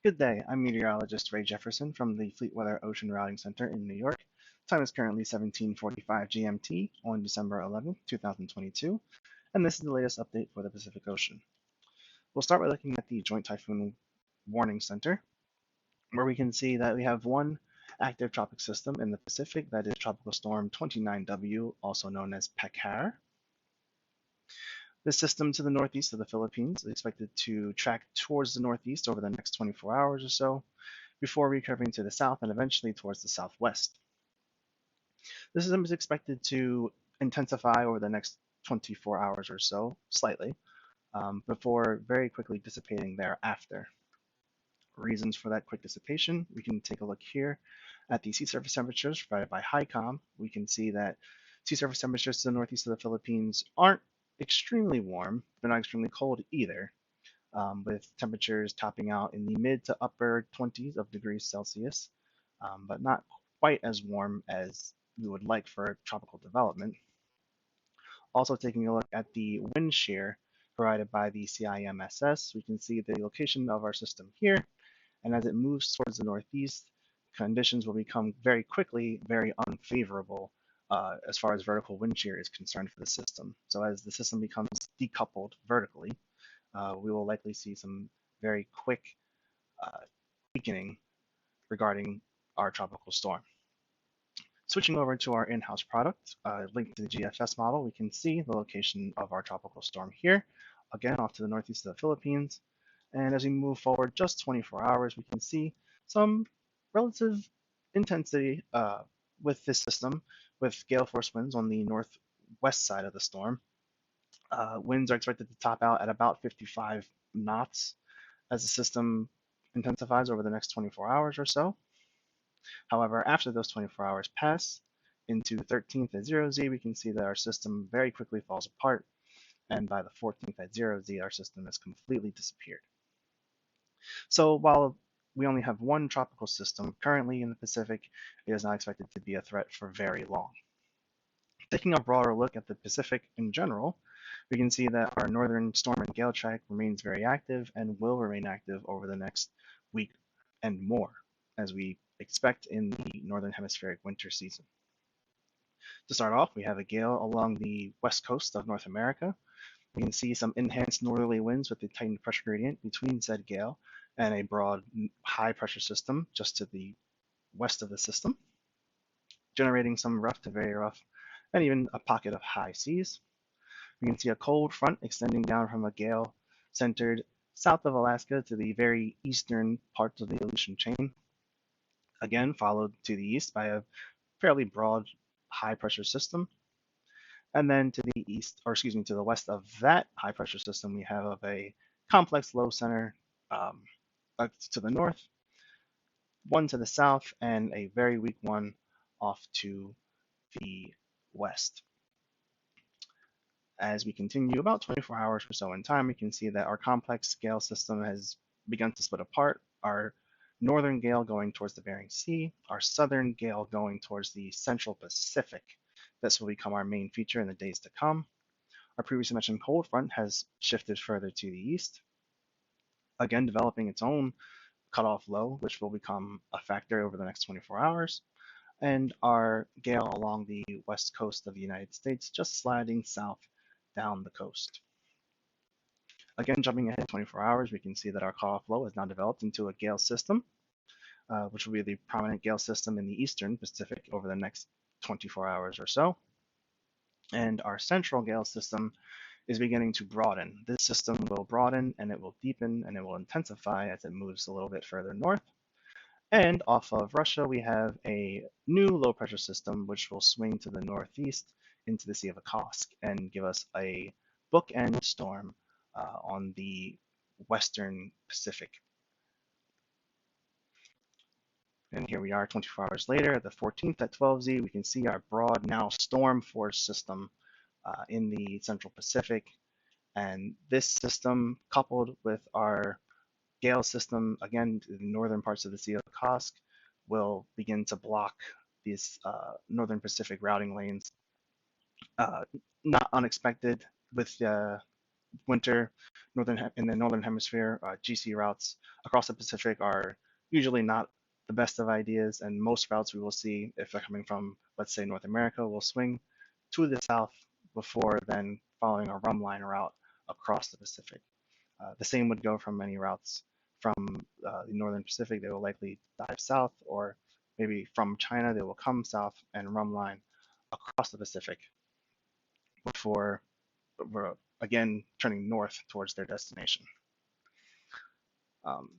Good day, I'm Meteorologist Ray Jefferson from the Fleetweather Ocean Routing Center in New York. Time is currently 17:45 GMT on December 11th, 2022, and this is the latest update for the Pacific Ocean. We'll start by looking at the Joint Typhoon Warning Center, where we can see that we have one active tropic system in the Pacific, that is Tropical Storm 29W, also known as Pekar. This system to the northeast of the Philippines is expected to track towards the northeast over the next 24 hours or so, before recurving to the south and eventually towards the southwest. The system is expected to intensify over the next 24 hours or so, slightly, before very quickly dissipating thereafter. Reasons for that quick dissipation, we can take a look here at the sea surface temperatures provided by HICOM. We can see that sea surface temperatures to the northeast of the Philippines aren't extremely warm, they're not extremely cold either, with temperatures topping out in the mid to upper 20s of degrees Celsius, but not quite as warm as we would like for tropical development. Also taking a look at the wind shear provided by the CIMSS, we can see the location of our system here, and as it moves towards the northeast, conditions will become very quickly very unfavorable as far as vertical wind shear is concerned for the system. So as the system becomes decoupled vertically, we will likely see some very quick weakening regarding our tropical storm. Switching over to our in-house product, linked to the GFS model, we can see the location of our tropical storm here, again off to the northeast of the Philippines. And as we move forward just 24 hours, we can see some relative intensity with this system, with gale force winds on the northwest side of the storm. Winds are expected to top out at about 55 knots as the system intensifies over the next 24 hours or so. However, after those 24 hours pass into 13th at 0Z, we can see that our system very quickly falls apart, and by the 14th at 0Z, our system has completely disappeared. So while we only have one tropical system currently in the Pacific, it is not expected to be a threat for very long. Taking a broader look at the Pacific in general, we can see that our northern storm and gale track remains very active and will remain active over the next week and more, as we expect in the northern hemispheric winter season. To start off, we have a gale along the west coast of North America. We can see some enhanced northerly winds with a tightened pressure gradient between said gale and a broad high pressure system just to the west of the system, generating some rough to very rough and even a pocket of high seas. We can see a cold front extending down from a gale centered south of Alaska to the very eastern parts of the Aleutian chain, again followed to the east by a fairly broad high pressure system. And then to the east, or excuse me, to the west of that high pressure system, we have a complex low center to the north, one to the south, and a very weak one off to the west. As we continue about 24 hours or so in time, we can see that our complex gale system has begun to split apart. Our northern gale going towards the Bering Sea, our southern gale going towards the central Pacific. This will become our main feature in the days to come. Our previously mentioned cold front has shifted further to the east, again developing its own cutoff low, which will become a factor over the next 24 hours. And our gale along the west coast of the United States just sliding south down the coast. Again, jumping ahead 24 hours, we can see that our cutoff low has now developed into a gale system, which will be the prominent gale system in the eastern Pacific over the next 24 hours or so. And our central gale system is beginning to broaden. This system will broaden and it will deepen and it will intensify as it moves a little bit further north. And off of Russia, we have a new low pressure system which will swing to the northeast into the Sea of Okhotsk and give us a bookend storm on the western Pacific. And here we are 24 hours later, the 14th at 12Z, we can see our broad now storm force system in the central Pacific. And this system, coupled with our gale system, again, to the northern parts of the Sea of Okhotsk, will begin to block these northern Pacific routing lanes. Not unexpected with winter in the northern hemisphere, GC routes across the Pacific are usually not the best of ideas, and most routes we will see, if they're coming from, let's say, North America, will swing to the south before then following a rum line route across the Pacific. The same would go from many routes from the northern Pacific. They will likely dive south, or maybe from China, they will come south and rum line across the Pacific before again turning north towards their destination. Um,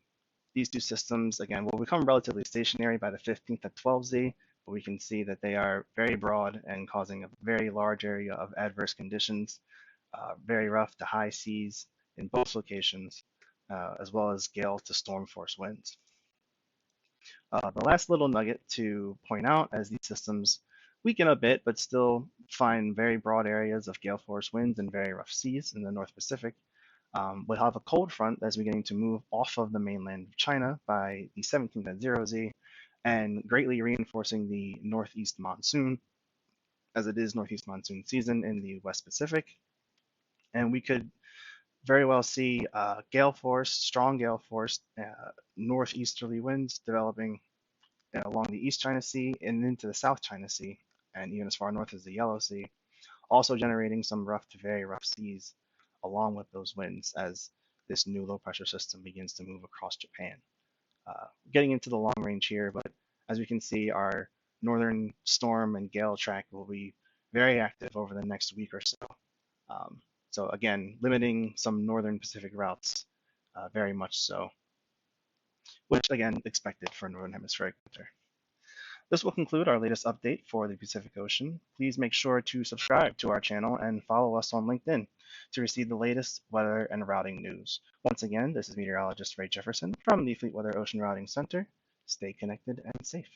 these two systems, again, will become relatively stationary by the 15th at 12Z, but we can see that they are very broad and causing a very large area of adverse conditions, very rough to high seas in both locations, as well as gale to storm force winds. The last little nugget to point out, as these systems weaken a bit, but still find very broad areas of gale force winds and very rough seas in the North Pacific, we'll have a cold front that's beginning to move off of the mainland of China by the 17th at 0Z and greatly reinforcing the northeast monsoon, as it is northeast monsoon season in the West Pacific. And we could very well see strong gale force, northeasterly winds developing along the East China Sea and into the South China Sea, and even as far north as the Yellow Sea, also generating some rough to very rough seas along with those winds as this new low pressure system begins to move across Japan. Getting into the long range here, but as we can see, our northern storm and gale track will be very active over the next week or so. So again, limiting some northern Pacific routes, very much so, which again, expected for northern hemispheric winter. This will conclude our latest update for the Pacific Ocean. Please make sure to subscribe to our channel and follow us on LinkedIn to receive the latest weather and routing news. Once again, this is Meteorologist Ray Jefferson from the Fleetweather Ocean Routing Center. Stay connected and safe.